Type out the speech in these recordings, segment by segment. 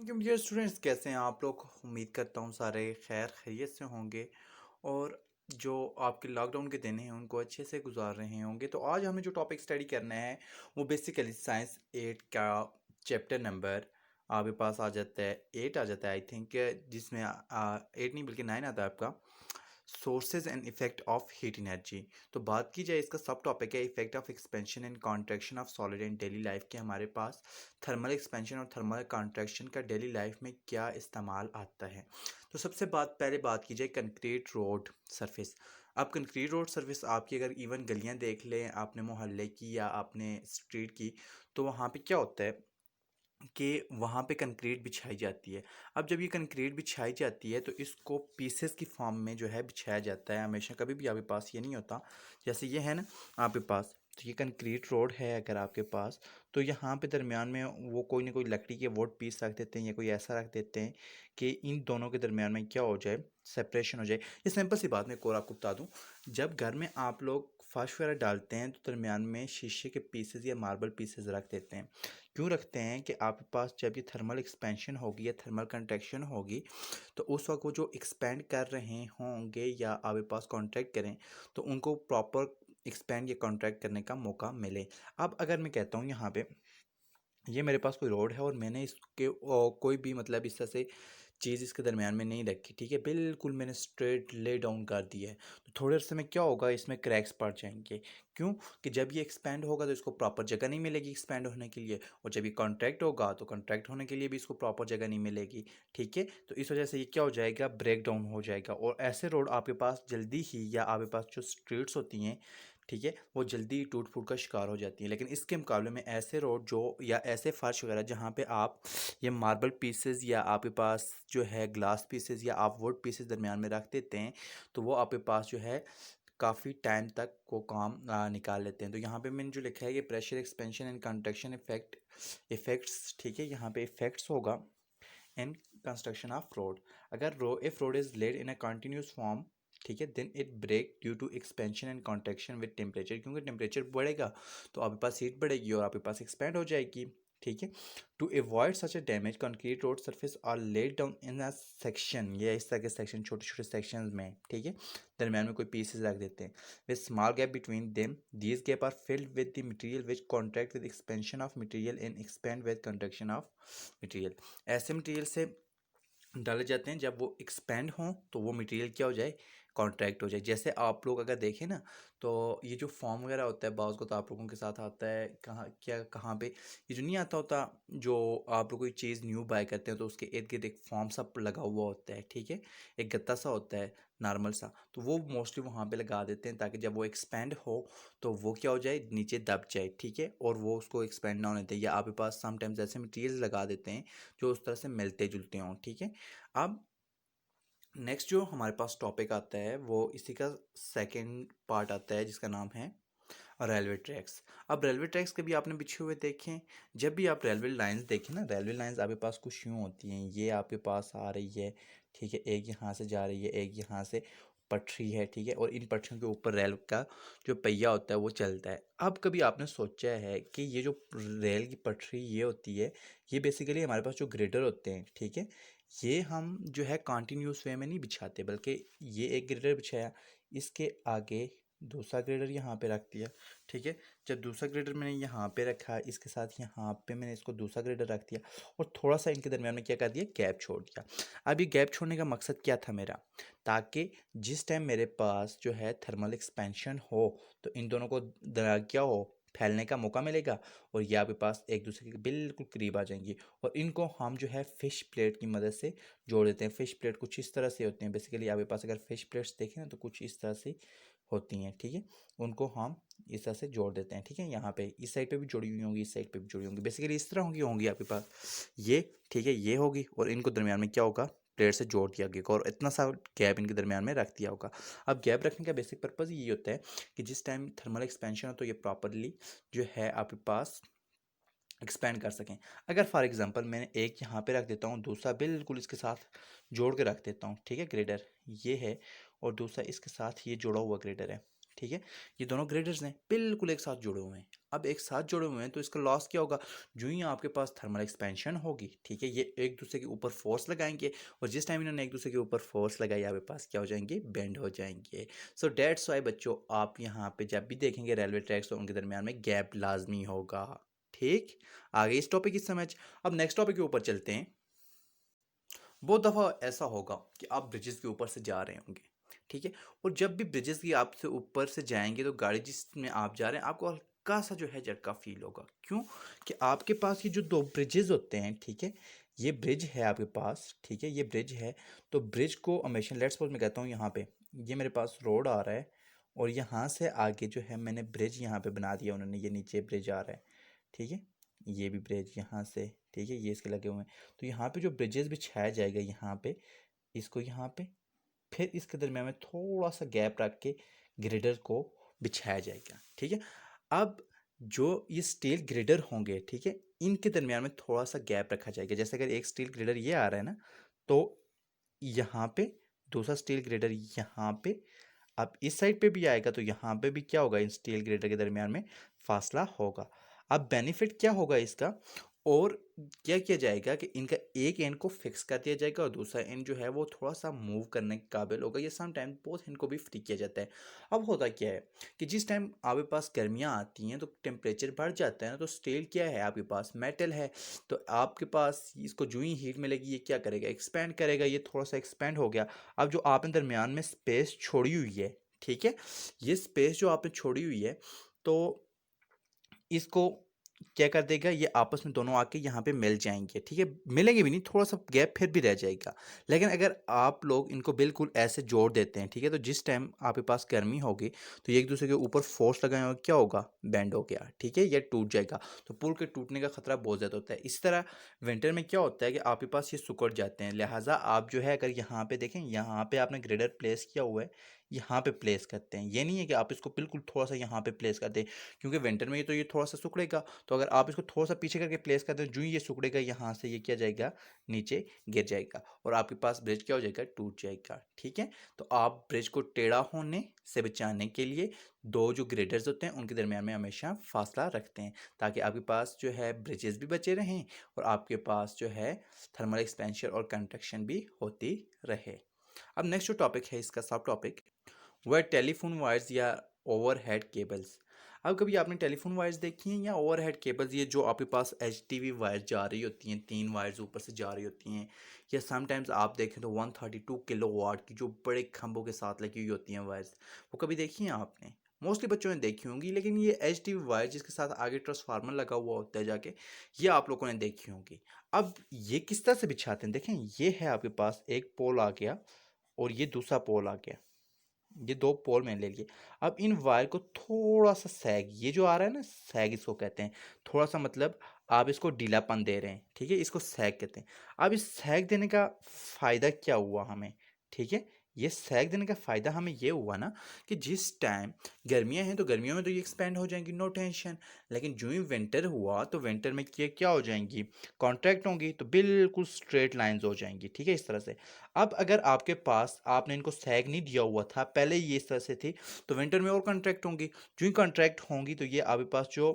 क्यों dear students, कैसे हैं आप लोग। उम्मीद करता हूँ सारे खैर खैरियत से होंगे और जो आपके लॉकडाउन के दिन हैं उनको अच्छे से गुजार रहे होंगे। तो आज हमें जो टॉपिक स्टडी करना है वो बेसिकली साइंस 8 का चैप्टर नंबर आपके पास आ जाता है, 8 आ जाता है आई थिंक, जिसमें 8 नहीं बल्कि 9 आता है आपका, sources and effect of heat energy. तो बात की जाए, इसका सब टॉपिक है effect of expansion and contraction of solid in daily life के हमारे पास थर्मल एक्सपेंशन और थर्मल कॉन्ट्रैक्शन का डेली लाइफ में क्या इस्तेमाल आता है। तो सबसे पहले बात की जाए कंक्रीट रोड सरफेस। अब कंक्रीट रोड सरफेस आपकी अगर इवन गलियां देख लें आपने मोहल्ले की या आपने स्ट्रीट की, तो वहाँ पे क्या होता है कि वहाँ पे कंक्रीट बिछाई जाती है। अब जब ये कंक्रीट बिछाई जाती है तो इसको पीसेस की फॉर्म में जो है बिछाया जाता है। हमेशा कभी भी आपके पास ये नहीं होता, जैसे ये है ना आपके पास, तो ये कंक्रीट रोड है अगर आपके पास, तो यहाँ पे दरमियान में वो कोई ना कोई लकड़ी के वोट पीस रख देते हैं या कोई ऐसा रख देते हैं कि इन दोनों के दरमियान में क्या हो जाए, सेपरेशन हो जाए। ये सिंपल सी बात मैं एक और आपको बता दूँ, जब घर में आप लोग फर्श वगैरह डालते हैं तो दरमियान में शीशे के पीसेस या मार्बल पीसेस रख देते हैं। क्यों रखते हैं कि आपके पास जब ये थर्मल एक्सपेंशन होगी या थर्मल कंट्रैक्शन होगी तो उस वक्त वो जो एक्सपेंड कर रहे होंगे या आपके पास कॉन्ट्रैक्ट करें तो उनको प्रॉपर एक्सपेंड या कॉन्ट्रैक्ट करने का मौका मिले। अब अगर मैं कहता हूँ यहाँ पे ये मेरे पास कोई रोड है और मैंने इसके कोई भी मतलब इस तरह से चीज़ इसके दरमियान में नहीं रखी, ठीक है, बिल्कुल मैंने स्ट्रेट ले डाउन कर दिया है, तो थोड़े अरसे में क्या होगा, इसमें क्रैक्स पड़ जाएंगे। क्यों? कि जब ये एक्सपेंड होगा तो इसको प्रॉपर जगह नहीं मिलेगी एक्सपेंड होने के लिए, और जब ये कॉन्ट्रैक्ट होगा तो कॉन्ट्रैक्ट होने के लिए भी इसको प्रॉपर जगह नहीं मिलेगी। ठीक है, तो इस वजह से ये क्या हो जाएगा, ब्रेक डाउन हो जाएगा। और ऐसे रोड आपके पास जल्दी ही, या आपके पास जो स्ट्रीट्स होती हैं, ठीक है, वो जल्दी टूट फूट का शिकार हो जाती हैं। लेकिन इसके मुकाबले में ऐसे रोड जो या ऐसे फर्श वगैरह जहाँ पे आप ये मार्बल पीसेस या आपके पास जो है ग्लास पीसेस या आप वुड पीसेस दरमियान में रख देते हैं, तो वो आपके पास जो है काफ़ी टाइम तक वो काम निकाल लेते हैं। तो यहाँ पे मैंने जो लिखा है कि pressure expansion and contraction effects, ठीक है, यहाँ पे इफेक्ट्स होगा इन कंस्ट्रक्शन ऑफ रोड। अगर if road is laid in a continuous form, ठीक है, then it break due to expansion and contraction with temperature, क्योंकि टेम्परेचर बढ़ेगा तो आपके पास हीट बढ़ेगी और आपके पास एक्सपेंड हो जाएगी। ठीक है, to avoid such a damage concrete road surface are laid down in a section, ये इस तरह के सेक्शन छोटे छोटे सेक्शन में, ठीक है, दरम्यान में कोई पीसेस रख देते हैं with small gap between them, these gap are filled with the material which contract with expansion of material and expand with contraction of material. ऐसे मटेरियल से डाले जाते हैं जब वो एक्सपेंड हों तो वो मटेरियल क्या हो जाए, कॉन्ट्रैक्ट हो जाए। जैसे आप लोग अगर देखें ना, तो ये जो फॉर्म वगैरह होता है बाज़ को तो आप लोगों के साथ आता है, कहाँ पे ये जो नहीं आता होता, जो आप लोग कोई चीज़ न्यू बाय करते हैं तो उसके इर्द गिर्द एक फॉर्म सा लगा हुआ होता है, ठीक है, एक गत्ता सा होता है नॉर्मल सा, तो वो मोस्टली वहाँ पे लगा देते हैं ताकि जब वो एक्सपेंड हो तो वो क्या हो जाए, नीचे दब जाए, ठीक है, और वो उसको एक्सपेंड ना होने दें। या आपके पास समटाइम्स ऐसे मटीरियल लगा देते हैं जो उस तरह से मिलते जुलते हों, ठीक है। अब नेक्स्ट जो हमारे पास टॉपिक आता है वो इसी का सेकंड पार्ट आता है जिसका नाम है रेलवे ट्रैक्स। अब रेलवे ट्रैक्स कभी आपने बिछे हुए देखें? जब भी आप रेलवे लाइंस देखें ना, रेलवे लाइंस आपके पास कुछ यूँ होती हैं, ये आपके पास आ रही है, ठीक है, एक यहाँ से जा रही है, एक यहाँ से पटरी है, ठीक है, और इन पटरियों के ऊपर रेल का जो पहिया होता है वो चलता है। अब कभी आपने सोचा है कि ये जो रेल की पटरी ये होती है, ये बेसिकली हमारे पास जो ग्रेडर होते हैं, ठीक है, ये हम जो है कंटिन्यूस वे में नहीं बिछाते, बल्कि ये एक ग्रेडर बिछाया, इसके आगे दूसरा ग्रेडर यहाँ पे रख दिया, ठीक है, जब दूसरा ग्रेडर मैंने यहाँ पे रखा, इसके साथ यहाँ पे मैंने इसको दूसरा ग्रेडर रख दिया और थोड़ा सा इनके दरमियान में क्या कर दिया, गैप छोड़ दिया। अब ये गैप छोड़ने का मकसद क्या था मेरा, ताकि जिस टाइम मेरे पास जो है थर्मल एक्सपेंशन हो तो इन दोनों को क्या हो, फैलने का मौका मिलेगा और ये आपके पास एक दूसरे के बिल्कुल करीब आ जाएंगी। और इनको हम जो है फिश प्लेट की मदद से जोड़ देते हैं। फिश प्लेट कुछ इस तरह से होते हैं, बेसिकली आपके पास अगर फिश प्लेट्स देखें ना तो कुछ इस तरह से होती हैं, ठीक है, उनको हम इस तरह से जोड़ देते हैं, ठीक है, यहाँ पे इस साइड पे भी जुड़ी हुई होंगी, इस साइड पे भी जुड़ी होंगी, बेसिकली इस तरह होंगी आपके पास ये, ठीक है, ये होगी और इनको दरमियान में क्या होगा, प्लेट से जोड़ दिया गया और इतना सा गैप इनके दरमियान में रख दिया होगा। अब गैप रखने का बेसिक पर्पज़ ये होता है कि जिस टाइम थर्मल एक्सपेंशन हो तो ये प्रॉपरली जो है आपके पास एक्सपेंड कर सकें। अगर फॉर एग्जांपल मैंने एक यहाँ पे रख देता हूँ, दूसरा बिल्कुल इसके साथ जोड़ के रख देता हूँ, ठीक है, ग्रेडर ये है और दूसरा इसके साथ ये जोड़ा हुआ ग्रेडर है, ठीक है। ये दोनों ग्रेडर्स हैं, बिल्कुल एक साथ जुड़े हुए हैं। अब एक साथ जुड़े हुए हैं तो इसका लॉस क्या होगा, जो ही आपके पास थर्मल एक्सपेंशन होगी, ठीक है, ये एक दूसरे के ऊपर फोर्स लगाएंगे, और जिस टाइम इन्होंने एक दूसरे के ऊपर फोर्स लगाई आपके पास क्या हो जाएंगे, बेंड हो जाएंगे। सो डेट्स वाई बच्चों, आप यहाँ पे जब भी देखेंगे रेलवे ट्रैक्स तो उनके दरमियान में गैप लाजमी होगा। ठीक, आगे इस टॉपिक की समझ। अब नेक्स्ट टॉपिक के ऊपर चलते हैं। बहुत दफ़ा ऐसा होगा कि आप ब्रिजेस के ऊपर से जा रहे होंगे, ठीक है, और जब भी ब्रिजेस की आपसे ऊपर से जाएंगे तो गाड़ी जिसमें आप जा रहे हैं आपको हल्का सा जो है झटका फील होगा। क्यों? कि आपके पास ये जो दो ब्रिजेस होते हैं, ठीक है, ये ब्रिज है आपके पास, ठीक है, ये ब्रिज है। तो ब्रिज को हमेशा, लेट्स सपोज मैं कहता हूँ यहाँ पे ये मेरे पास रोड आ रहा है, और यहाँ से आगे जो है मैंने ब्रिज यहाँ पे बना दिया उन्होंने, ये नीचे ब्रिज आ रहा है, ठीक है, ये भी ब्रिज यहाँ से, ठीक है, ये इसके लगे हुए हैं। तो यहाँ पे जो ब्रिजेस बिछाया जाएगा यहाँ पे, इसको यहाँ पे, फिर इसके दरम्यान में थोड़ा सा गैप रख के ग्रेडर को बिछाया जाएगा, ठीक है। अब जो ये स्टील ग्रेडर होंगे, ठीक है, इनके दरम्यान में थोड़ा सा गैप रखा जाएगा। जैसे अगर एक स्टील ग्रेडर ये आ रहा है ना, तो यहाँ पे दूसरा स्टील ग्रेडर यहाँ पे, अब इस साइड पे भी आएगा तो यहाँ पे भी क्या होगा, इन स्टील ग्रेडर के दरमियान में फासला होगा। अब बेनिफिट क्या होगा इसका, और क्या किया जाएगा कि इनका एक एंड को फिक्स कर दिया जाएगा और दूसरा एंड जो है वो थोड़ा सा मूव करने के काबिल होगा। ये सम टाइम बोथ एंड को भी फ्री किया जाता है। अब होता क्या है कि जिस टाइम आपके पास गर्मियाँ आती हैं तो टेम्परेचर बढ़ जाता है ना, तो स्टील क्या है आपके पास, मेटल है, तो आपके पास इसको जो ही हीट मिलेगी ये क्या करेगा, एक्सपेंड करेगा। ये थोड़ा सा एक्सपेंड हो गया। अब जो आपने दरमियान में स्पेस छोड़ी हुई है, ठीक है, ये स्पेस जो आपने छोड़ी हुई है, तो इसको क्या कर देगा, ये आपस में दोनों आके यहाँ पे मिल जाएंगे, ठीक है, मिलेंगे भी नहीं, थोड़ा सा गैप फिर भी रह जाएगा। लेकिन अगर आप लोग इनको बिल्कुल ऐसे जोड़ देते हैं, ठीक है, तो जिस टाइम आपके पास गर्मी होगी तो ये एक दूसरे के ऊपर फोर्स लगाए और क्या होगा, बैंड हो गया, ठीक है, ये टूट जाएगा। तो पुल के टूटने का खतरा बहुत ज़्यादा होता है। इसी तरह विंटर में क्या होता है कि आपके पास ये सुकड़ जाते हैं, लिहाजा आप जो है अगर यहाँ पे देखें, यहाँ पे आपने ग्रेडर प्लेस किया हुआ है, यहाँ पे प्लेस करते हैं। ये नहीं है कि आप इसको बिल्कुल थोड़ा सा यहाँ पे प्लेस कर दें, क्योंकि विंटर में ये थोड़ा सा सुकड़ेगा। तो अगर आप इसको थोड़ा सा पीछे करके प्लेस कर दें, जो ही ये सिकुड़ेगा यहाँ से ये क्या जाएगा, नीचे गिर जाएगा, और आपके पास ब्रिज क्या हो जाएगा, टूट जाएगा, ठीक है। तो आप ब्रिज को टेढ़ा होने से बचाने के लिए दो जो ग्रेडर्स होते हैं उनके दरमियान में हमेशा फासला रखते हैं, ताकि आपके पास जो है ब्रिजेस भी बचे रहें और आपके पास जो है थर्मल एक्सपेंशन और कंट्रक्शन भी होती रहे। अब नेक्स्ट जो टॉपिक है इसका सब टॉपिक, वह टेलीफोन वायर्स या ओवरहेड केबल्स। अब कभी आपने टेलीफोन वायर्स देखी हैं या ओवरहेड केबल्स, ये जो आपके पास एच टी वी वायर जा रही होती हैं, 3 वायर्स ऊपर से जा रही होती हैं, या समटाइम्स आप देखें तो 132 किलोवाट की जो बड़े खंभों के साथ लगी हुई होती हैं वायर्स, वो कभी देखी हैं आपने? मोस्टली बच्चों ने देखी होंगी। लेकिन ये एच टी वी वायर जिसके साथ आगे ट्रांसफार्मर लगा हुआ होता है जाके, ये आप लोगों ने देखी होंगी। अब ये किस तरह से बिछाते हैं, देखें, ये है आपके पास एक पोल आ गया और ये दूसरा पोल आ गया, ये दो पोल मैंने ले लिए। अब इन वायर को थोड़ा सा सैग, ये जो आ रहा है ना, सैग इसको कहते हैं, थोड़ा सा मतलब आप इसको ढीलापन दे रहे हैं, ठीक है, इसको सैग कहते हैं। अब इस सैग देने का फ़ायदा क्या हुआ हमें, ठीक है, ये सैग देने का फ़ायदा हमें ये हुआ ना कि जिस टाइम गर्मियां हैं तो गर्मियों में तो ये एक्सपेंड हो जाएंगी, नो टेंशन। लेकिन जो ही विंटर हुआ तो विंटर में ये क्या हो जाएंगी, कॉन्ट्रैक्ट होंगी, तो बिल्कुल स्ट्रेट लाइंस हो जाएंगी, ठीक है, इस तरह से। अब अगर आपके पास आपने इनको सैग नहीं दिया हुआ था पहले, ये इस तरह से थी, तो विंटर में और कॉन्ट्रैक्ट होंगी। जो ही कॉन्ट्रैक्ट होंगी तो ये आपके पास जो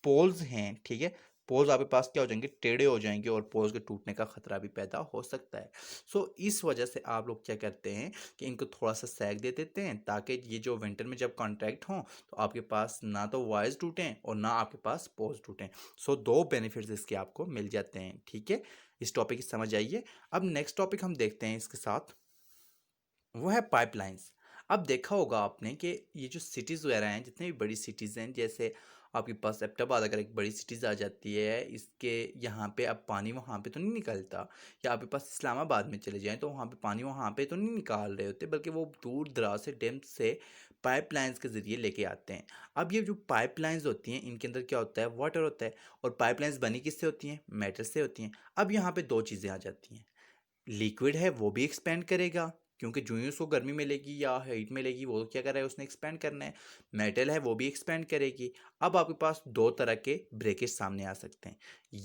पोल्स हैं, ठीक है, पोल्स आपके पास क्या हो जाएंगे, टेढ़े हो जाएंगे और पोल्स के टूटने का खतरा भी पैदा हो सकता है। सो इस वजह से आप लोग क्या करते हैं कि इनको थोड़ा सा सैग दे देते हैं, ताकि ये जो विंटर में जब कॉन्ट्रैक्ट हों तो आपके पास ना तो वायर्स टूटें और ना आपके पास पोल्स टूटें। सो दो बेनिफिट्स इसके आपको मिल जाते हैं, ठीक है। इस टॉपिक की समझ आइए। अब नेक्स्ट टॉपिक हम देखते हैं इसके साथ, वो है पाइपलाइंस। अब देखा होगा आपने कि ये जो सिटीज़ वगैरह हैं, जितनी भी बड़ी सिटीज़ हैं, जैसे आपके पास एबटाबाद अगर एक बड़ी सिटीज़ आ जाती है, इसके यहाँ पे अब पानी वहाँ पे तो नहीं निकलता, या आपके पास इस्लामाबाद में चले जाएं तो वहाँ पे पानी वहाँ पे तो नहीं निकाल रहे होते, बल्कि वो दूर दराज से डैम से पाइपलाइंस के ज़रिए लेके आते हैं। अब ये जो पाइपलाइंस होती हैं इनके अंदर क्या होता है, वाटर होता है, और पाइपलाइंस बनी किससे होती हैं, मेटल से होती हैं। अब यहाँ पे दो चीज़ें आ जाती हैं, लिक्विड है वो भी एक्सपेंड करेगा, क्योंकि जो ही उसको गर्मी मिलेगी या हीट मिलेगी वो क्या कर रहा है, उसने एक्सपेंड करना है। मेटल है वो भी एक्सपेंड करेगी। अब आपके पास दो तरह के ब्रेकेज सामने आ सकते हैं।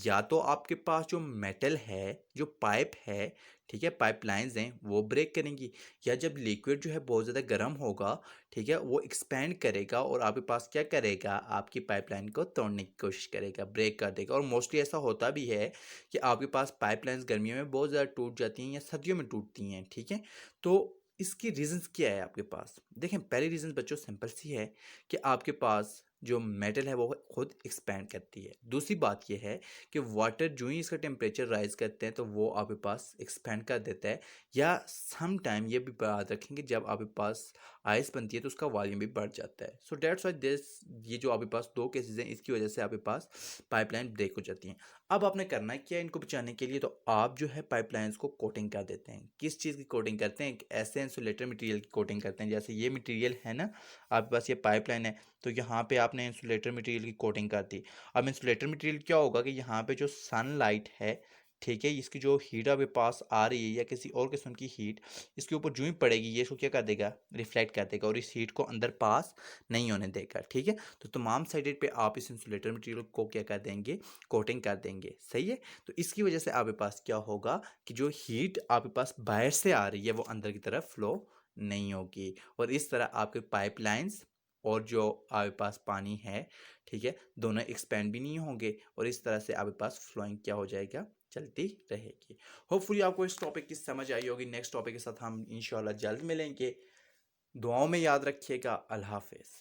या तो आपके पास जो मेटल है, जो पाइप है, ठीक है, पाइपलाइंस हैं, वो ब्रेक करेंगी। या जब लिक्विड जो है बहुत ज़्यादा गर्म होगा, ठीक है, वो एक्सपेंड करेगा और आपके पास क्या करेगा, आपकी पाइपलाइन को तोड़ने की कोशिश करेगा, ब्रेक कर देगा। और मोस्टली ऐसा होता भी है कि आपके पास पाइपलाइंस गर्मियों में बहुत ज़्यादा टूट जाती हैं या सर्दियों में टूटती हैं, ठीक है। तो इसकी रीजंस क्या है आपके पास? देखें, पहली रीजन बच्चों सिंपल सी है कि आपके पास जो मेटल है वो खुद एक्सपैंड करती है। दूसरी बात ये है कि वाटर जो ही इसका टेम्परेचर राइज करते हैं तो वो आपके पास एक्सपैंड कर देता है। या सम टाइम ये भी बात रखेंगे, जब आपके पास आइस बनती है तो उसका वॉल्यूम भी बढ़ जाता है। सो डेट्स वाई दिस, ये जो आपके पास दो केसेस हैं, इसकी वजह से आपके पास पाइपलाइन ब्रेक हो जाती हैं। अब आपने करना है क्या इनको बचाने के लिए? तो आप जो है पाइपलाइंस को कोटिंग कर देते हैं। किस चीज़ की कोटिंग करते हैं? एक ऐसे इंसुलेटर मटेरियल की कोटिंग करते हैं। जैसे ये मटेरियल है ना, आपके पास ये पाइपलाइन है, तो यहाँ पे आपने इंसुलेटर मटेरियल की कोटिंग कर दी। अब इंसुलेटर मटेरियल क्या होगा कि यहाँ पे जो सनलाइट है, ठीक है, इसकी जो हीट आपके पास आ रही है या किसी और किस्म की हीट इसके ऊपर जो ही पड़ेगी, ये इसको क्या कर देगा, रिफ्लेक्ट कर देगा और इस हीट को अंदर पास नहीं होने देगा, ठीक है। तो तमाम साइड पे आप इस इंसुलेटर मटेरियल को क्या कर देंगे, कोटिंग कर देंगे, सही है। तो इसकी वजह से आपके पास क्या होगा कि जो हीट आपके पास बाहर से आ रही है वो अंदर की तरफ फ्लो नहीं होगी, और इस तरह आपके पाइपलाइंस और जो आपके पास पानी है, ठीक है, दोनों एक्सपेंड भी नहीं होंगे और इस तरह से आपके पास फ्लोइंग क्या हो जाएगा, चलती रहेगी। होपफुली आपको इस टॉपिक की समझ आई होगी। नेक्स्ट टॉपिक के साथ हम इंशाल्लाह जल्द मिलेंगे। दुआओं में याद रखिएगा। अल्लाह हाफिज़।